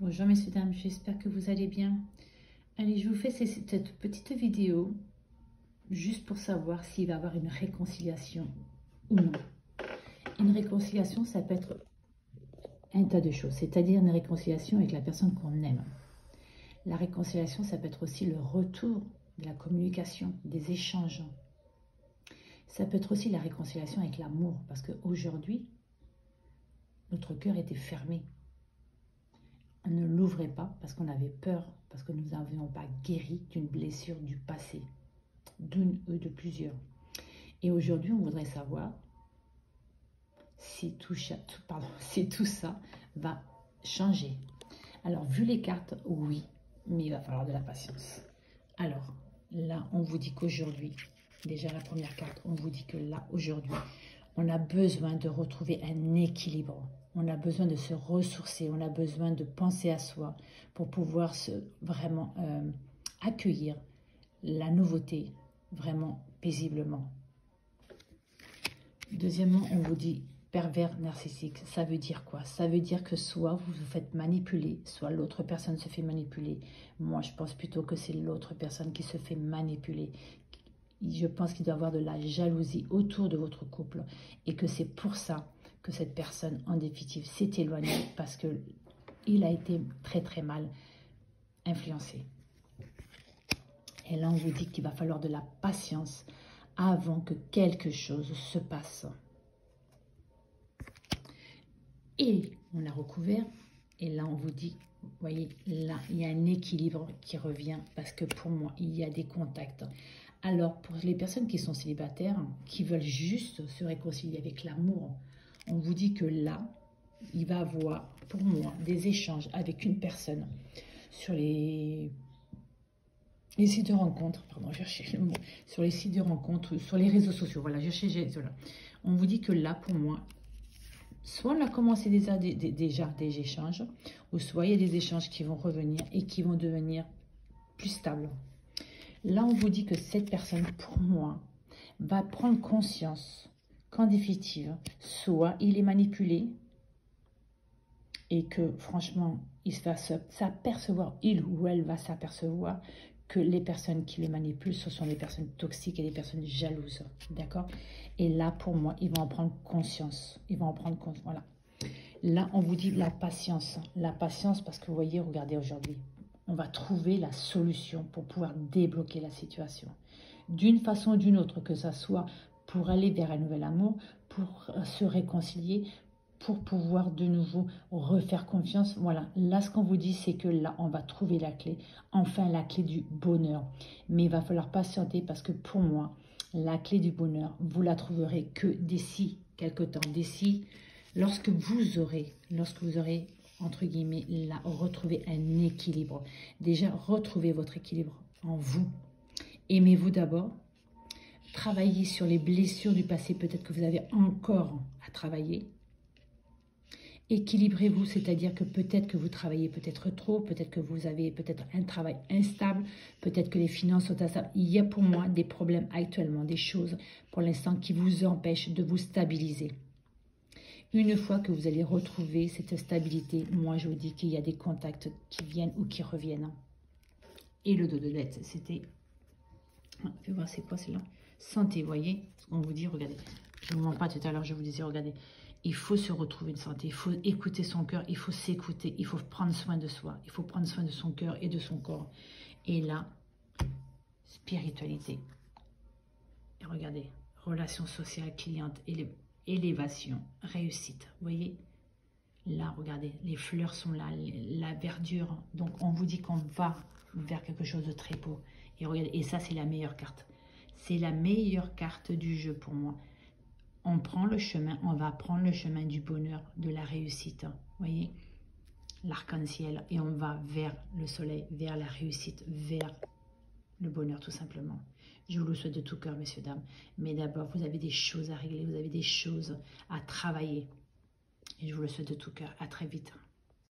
Bonjour messieurs, dames, j'espère que vous allez bien. Allez, je vous fais cette petite vidéo juste pour savoir s'il va y avoir une réconciliation ou non. Une réconciliation, ça peut être un tas de choses, c'est-à-dire une réconciliation avec la personne qu'on aime. La réconciliation, ça peut être aussi le retour de la communication, des échanges. Ça peut être aussi la réconciliation avec l'amour, parce qu'aujourd'hui, notre cœur était fermé. On ne l'ouvrait pas parce qu'on avait peur, parce que nous n'avions pas guéri d'une blessure du passé, d'une ou de plusieurs. Et aujourd'hui, on voudrait savoir si tout ça va changer. Alors, vu les cartes, oui, mais il va falloir de la patience. Alors, là, on vous dit qu'aujourd'hui, déjà la première carte, on vous dit que là, aujourd'hui, on a besoin de retrouver un équilibre. On a besoin de se ressourcer, on a besoin de penser à soi pour pouvoir vraiment accueillir la nouveauté vraiment paisiblement. Deuxièmement, on vous dit pervers narcissique. Ça veut dire quoi? Ça veut dire que soit vous vous faites manipuler, soit l'autre personne se fait manipuler. Moi, je pense plutôt que c'est l'autre personne qui se fait manipuler. Je pense qu'il doit y avoir de la jalousie autour de votre couple et que c'est pour ça que cette personne, en définitive, s'est éloignée parce qu'il a été très très mal influencé. Et là, on vous dit qu'il va falloir de la patience avant que quelque chose se passe. Et on a recouvert, et là, on vous dit, vous voyez, là, il y a un équilibre qui revient parce que pour moi, il y a des contacts. Alors, pour les personnes qui sont célibataires, qui veulent juste se réconcilier avec l'amour, on vous dit que là, il va y avoir, pour moi, des échanges avec une personne sur les sites de rencontres, pardon, cherchez le mot, sur les sites de rencontres, sur les réseaux sociaux, voilà, voilà. On vous dit que là, pour moi, soit on a commencé déjà des échanges, ou soit il y a des échanges qui vont revenir et qui vont devenir plus stables. Là, on vous dit que cette personne, pour moi, va prendre conscience qu'en définitive, soit il est manipulé et que, franchement, il va s'apercevoir, il ou elle va s'apercevoir que les personnes qui le manipulent, ce sont des personnes toxiques et des personnes jalouses, d'accord? Et là, pour moi, ils vont en prendre conscience. Ils vont en prendre conscience, voilà. Là, on vous dit la patience parce que vous voyez, regardez aujourd'hui, on va trouver la solution pour pouvoir débloquer la situation. D'une façon ou d'une autre, que ça soit pour aller vers un nouvel amour, pour se réconcilier, pour pouvoir de nouveau refaire confiance. Voilà, là, ce qu'on vous dit, c'est que là, on va trouver la clé, enfin la clé du bonheur. Mais il va falloir patienter parce que pour moi, la clé du bonheur, vous la trouverez que d'ici quelque temps, lorsque vous aurez, entre guillemets, là, retrouvé un équilibre. Déjà, retrouvez votre équilibre en vous. Aimez-vous d'abord. Travaillez sur les blessures du passé, peut-être que vous avez encore à travailler. Équilibrez-vous, c'est-à-dire que peut-être que vous travaillez peut-être trop, peut-être que vous avez peut-être un travail instable, peut-être que les finances sont instables. Il y a pour moi des problèmes actuellement, des choses pour l'instant qui vous empêchent de vous stabiliser. Une fois que vous allez retrouver cette stabilité, moi je vous dis qu'il y a des contacts qui viennent ou qui reviennent. Et le dos de lettre, c'était... Je vais voir c'est quoi celle-là. Santé, vous voyez, on vous dit, regardez, je ne vous mens pas tout à l'heure, je vous disais, regardez, il faut se retrouver une santé, il faut écouter son cœur, il faut s'écouter, il faut prendre soin de soi, il faut prendre soin de son cœur et de son corps. Et là, spiritualité. Et regardez, relations sociales, clientes, élévation, réussite, vous voyez. Là, regardez, les fleurs sont là, la verdure. Donc, on vous dit qu'on va vers quelque chose de très beau. Et regardez, et ça, c'est la meilleure carte. C'est la meilleure carte du jeu pour moi. On prend le chemin, on va prendre le chemin du bonheur, de la réussite. Vous voyez, l'arc-en-ciel. Et on va vers le soleil, vers la réussite, vers le bonheur tout simplement. Je vous le souhaite de tout cœur, messieurs, dames. Mais d'abord, vous avez des choses à régler, vous avez des choses à travailler. Et je vous le souhaite de tout cœur. À très vite.